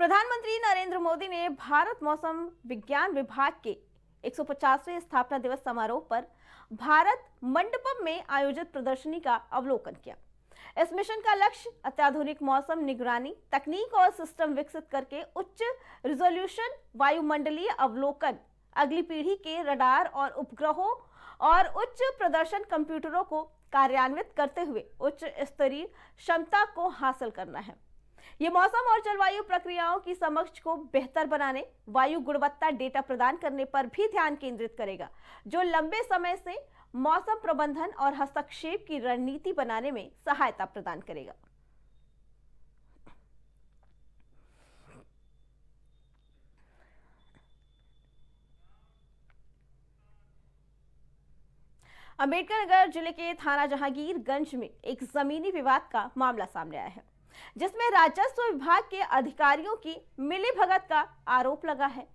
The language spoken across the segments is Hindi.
प्रधानमंत्री नरेंद्र मोदी ने भारत मौसम विज्ञान विभाग के 150वें स्थापना दिवस समारोह पर भारत मंडपम में आयोजित प्रदर्शनी का अवलोकन किया। इस मिशन का लक्ष्य अत्याधुनिक मौसम निगरानी तकनीक और सिस्टम विकसित करके उच्च रिजोल्यूशन वायुमंडलीय अवलोकन, अगली पीढ़ी के रडार और उपग्रहों और उच्च प्रदर्शन कंप्यूटरों को कार्यान्वित करते हुए उच्च स्तरीय क्षमता को हासिल करना है। ये मौसम और जलवायु प्रक्रियाओं की समझ को बेहतर बनाने, वायु गुणवत्ता डेटा प्रदान करने पर भी ध्यान केंद्रित करेगा, जो लंबे समय से मौसम प्रबंधन और हस्तक्षेप की रणनीति बनाने में सहायता प्रदान करेगा। अंबेडकर नगर जिले के थाना जहांगीरगंज में एक जमीनी विवाद का मामला सामने आया है, जिसमें राजस्व विभाग के अधिकारियों की मिलीभगत का आरोप लगा है।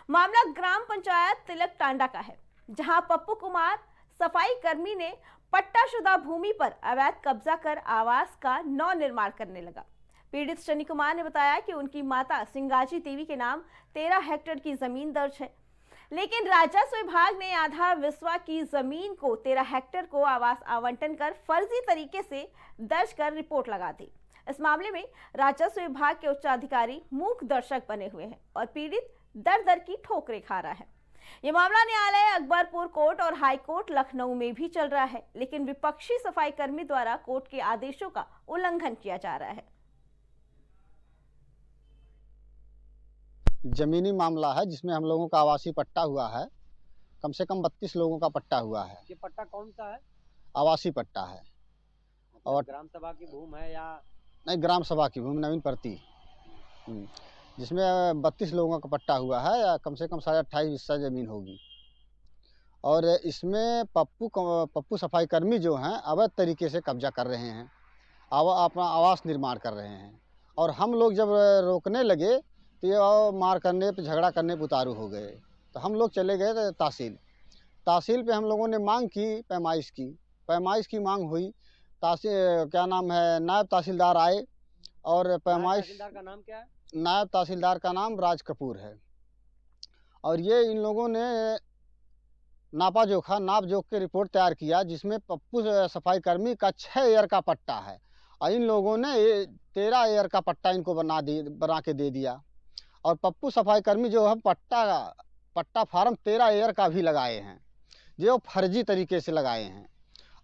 मामला ग्राम पंचायत तिलक टांडा का है, जहां पप्पू कुमार सफाई कर्मी ने पट्टाशुदा भूमि पर अवैध कब्जा कर आवास का नव निर्माण करने लगा। पीड़ित शनि कुमार ने बताया कि उनकी माता सिंगाजी देवी के नाम 13 हेक्टेयर की जमीन दर्ज है, लेकिन राजस्व विभाग ने आधा विस्वा की जमीन को 13 हेक्टेयर को आवास आवंटन कर फर्जी तरीके से दर्ज कर रिपोर्ट लगा दी। इस मामले में राजस्व विभाग के उच्च अधिकारी मूक दर्शक बने हुए हैं और पीड़ित दर दर की ठोकरें खा रहा है। यह मामला न्यायालय अकबरपुर कोर्ट और हाई कोर्ट लखनऊ में भी चल रहा है, लेकिन विपक्षी सफाई कर्मी द्वारा कोर्ट के आदेशों का उल्लंघन किया जा रहा है। जमीनी मामला है जिसमें हम लोगों का आवासीय पट्टा हुआ है। कम से कम 32 लोगों का पट्टा हुआ है। ये पट्टा कौन सा है? आवासीय पट्टा है। और ग्राम सभा की भूमि है या नहीं? ग्राम सभा की भूमि, नवीन प्रति, जिसमें 32 लोगों का पट्टा हुआ है या कम से कम 28.5 हिस्सा जमीन होगी। और इसमें पप्पू सफाई कर्मी जो हैं अवैध तरीके से कब्जा कर रहे हैं, अपना आवास निर्माण कर रहे हैं। और हम लोग जब रोकने लगे तो ये मार करने पे, झगड़ा करने पे उतारू हो गए। तो हम लोग चले गए तहसील पे। हम लोगों ने मांग की, पैमाइश की मांग हुई। क्या नाम है, नायब तहसीलदार आए और पैमाइश। तहसीलदार का नाम क्या है? नायब तहसीलदार का नाम राज कपूर है। और ये इन लोगों ने नाप जोख के रिपोर्ट तैयार किया, जिसमें पप्पू सफाई कर्मी का 6 एयर का पट्टा है और इन लोगों ने 13 एयर का पट्टा इनको बना के दे दिया। और पप्पू सफाई कर्मी जो है पट्टा फार्म 13 एयर का भी लगाए हैं, जो फर्जी तरीके से लगाए हैं।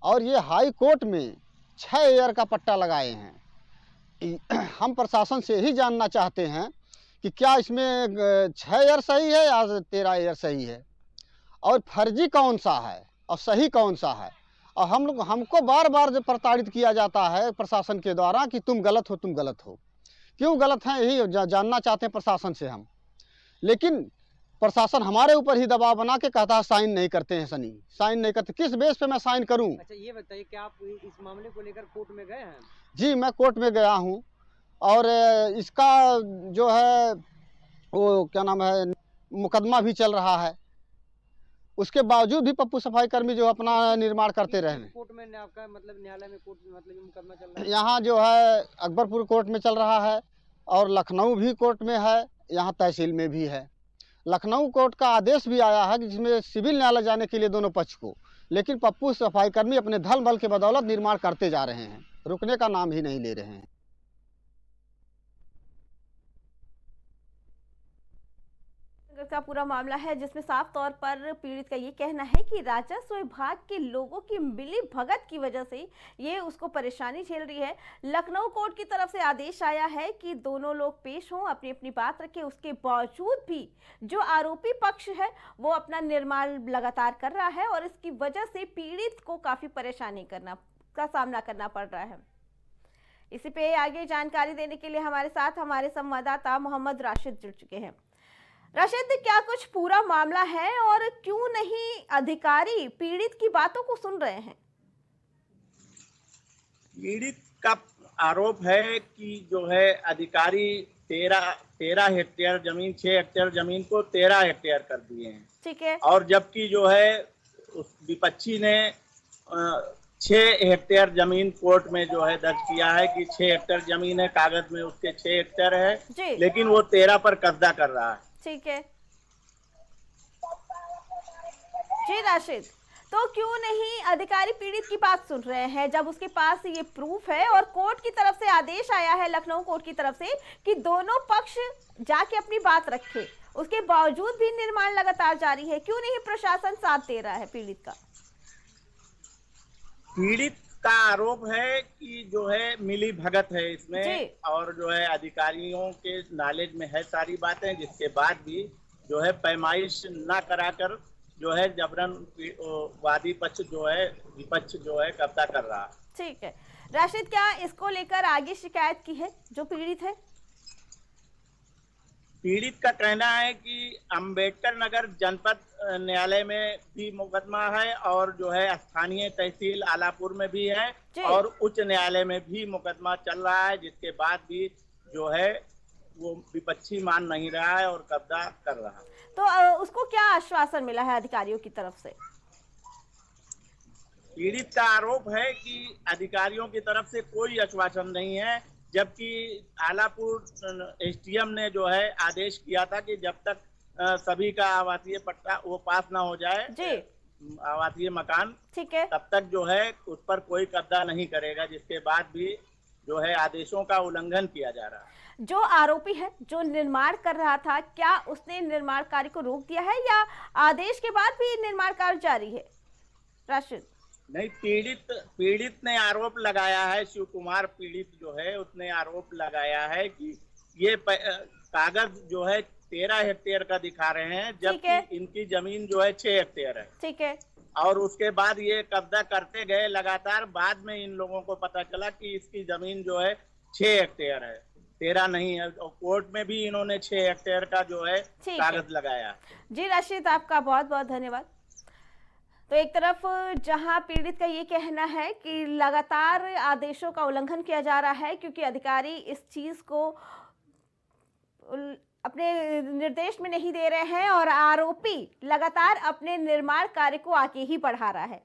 और ये हाई कोर्ट में 6 एयर का पट्टा लगाए हैं। हम प्रशासन से ही जानना चाहते हैं कि क्या इसमें 6 एयर सही है या 13 एयर सही है, और फर्जी कौन सा है और सही कौन सा है। और हमको बार बार जो प्रताड़ित किया जाता है प्रशासन के द्वारा कि तुम गलत हो। क्यों गलत हैं यही जानना चाहते हैं प्रशासन से हम। लेकिन प्रशासन हमारे ऊपर ही दबाव बना के कहता है साइन नहीं करते हैं। साइन नहीं करते, किस बेस पे मैं साइन करूं? अच्छा, ये बताइए कि आप इस मामले को लेकर कोर्ट में गए हैं? जी, मैं कोर्ट में गया हूं। और इसका जो है वो क्या नाम है, मुकदमा भी चल रहा है। उसके बावजूद भी पप्पू सफाई कर्मी जो अपना निर्माण करते रहे। कोर्ट में आपका मतलब न्यायालय में कोर्ट में मतलब ये मुकदमा चल रहा है? यहाँ जो है अकबरपुर कोर्ट में चल रहा है और लखनऊ भी कोर्ट में है, यहाँ तहसील में भी है। लखनऊ कोर्ट का आदेश भी आया है कि जिसमें सिविल न्यायालय जाने के लिए दोनों पक्ष को, लेकिन पप्पू सफाई कर्मी अपने धन बल के बदौलत निर्माण करते जा रहे हैं, रुकने का नाम ही नहीं ले रहे हैं। का पूरा मामला है, जिसमें साफ तौर पर पीड़ित का ये कहना है कि राजस्व विभाग के लोगों की मिली भगत की वजह से ये उसको परेशानी झेल रही है। लखनऊ कोर्ट की तरफ से आदेश आया है कि दोनों लोग पेश हों, अपनी अपनी बात रखें। उसके बावजूद भी जो आरोपी पक्ष है वो अपना निर्माण लगातार कर रहा है और इसकी वजह से पीड़ित को काफी परेशानी का सामना करना पड़ रहा है। इसी पे आगे जानकारी देने के लिए हमारे साथ हमारे संवाददाता मोहम्मद राशिद जुड़ चुके हैं। राशिद, क्या कुछ पूरा मामला है और क्यों नहीं अधिकारी पीड़ित की बातों को सुन रहे हैं? पीड़ित का आरोप है कि जो है अधिकारी 13 हेक्टेयर जमीन, 6 हेक्टेयर जमीन को 13 हेक्टेयर कर दिए हैं। ठीक है। और जबकि जो है उस विपक्षी ने 6 हेक्टेयर जमीन कोर्ट में जो है दर्ज किया है कि 6 हेक्टेयर जमीन है, कागज में उसके 6 हेक्टेयर है, जी लेकिन वो 13 पर कब्जा कर रहा है। ठीक है जी राशिद, तो क्यों नहीं अधिकारी पीड़ित की बात सुन रहे हैं जब उसके पास ये प्रूफ है और कोर्ट की तरफ से आदेश आया है, लखनऊ कोर्ट की तरफ से कि दोनों पक्ष जाके अपनी बात रखे, उसके बावजूद भी निर्माण लगातार जारी है। क्यों नहीं प्रशासन साथ दे रहा है पीड़ित का? पीड़ित का आरोप है कि जो है मिली भगत है जी। इसमें, और जो है अधिकारियों के नॉलेज में है सारी बातें, जिसके बाद भी जो है पैमाइश ना कराकर जो है जबरन वादी पक्ष जो है विपक्ष जो है कब्जा कर रहा है। ठीक है राशिद, क्या इसको लेकर आगे शिकायत की है जो पीड़ित है? पीड़ित का कहना है कि अंबेडकर नगर जनपद न्यायालय में भी मुकदमा है और जो है स्थानीय तहसील आलापुर में भी है जी। और उच्च न्यायालय में भी मुकदमा चल रहा है, जिसके बाद भी जो है वो विपक्षी मान नहीं रहा है और कब्जा कर रहा है। तो उसको क्या आश्वासन मिला है अधिकारियों की तरफ से? पीड़ित का आरोप है कि अधिकारियों की तरफ से कोई आश्वासन नहीं है, जबकि आलापुर एसडीएम ने जो है आदेश किया था कि जब तक सभी का आवासीय पट्टा वो पास ना हो जाए, जी आवासीय मकान, ठीक है तब तक जो है उस पर कोई कब्जा नहीं करेगा, जिसके बाद भी जो है आदेशों का उल्लंघन किया जा रहा है। जो आरोपी है जो निर्माण कर रहा था, क्या उसने निर्माण कार्य को रोक दिया है या आदेश के बाद भी निर्माण कार्य जारी है? राशिद नहीं, पीड़ित ने आरोप लगाया है, शिव कुमार पीड़ित जो है उसने आरोप लगाया है कि ये कागज जो है 13 हेक्टेयर का दिखा रहे हैं, जबकि इनकी जमीन जो है 6 हेक्टेयर है। ठीक है और उसके बाद ये कब्जा करते गए लगातार, बाद में इन लोगों को पता चला कि इसकी जमीन जो है 6 हेक्टेयर है, 13 नहीं है, और कोर्ट में भी इन्होंने 6 हेक्टेयर का जो है कागज लगाया। जी राशिद, आपका बहुत बहुत धन्यवाद। तो एक तरफ जहां पीड़ित का ये कहना है कि लगातार आदेशों का उल्लंघन किया जा रहा है क्योंकि अधिकारी इस चीज को अपने निर्देश में नहीं दे रहे हैं और आरोपी लगातार अपने निर्माण कार्य को आगे ही बढ़ा रहा है।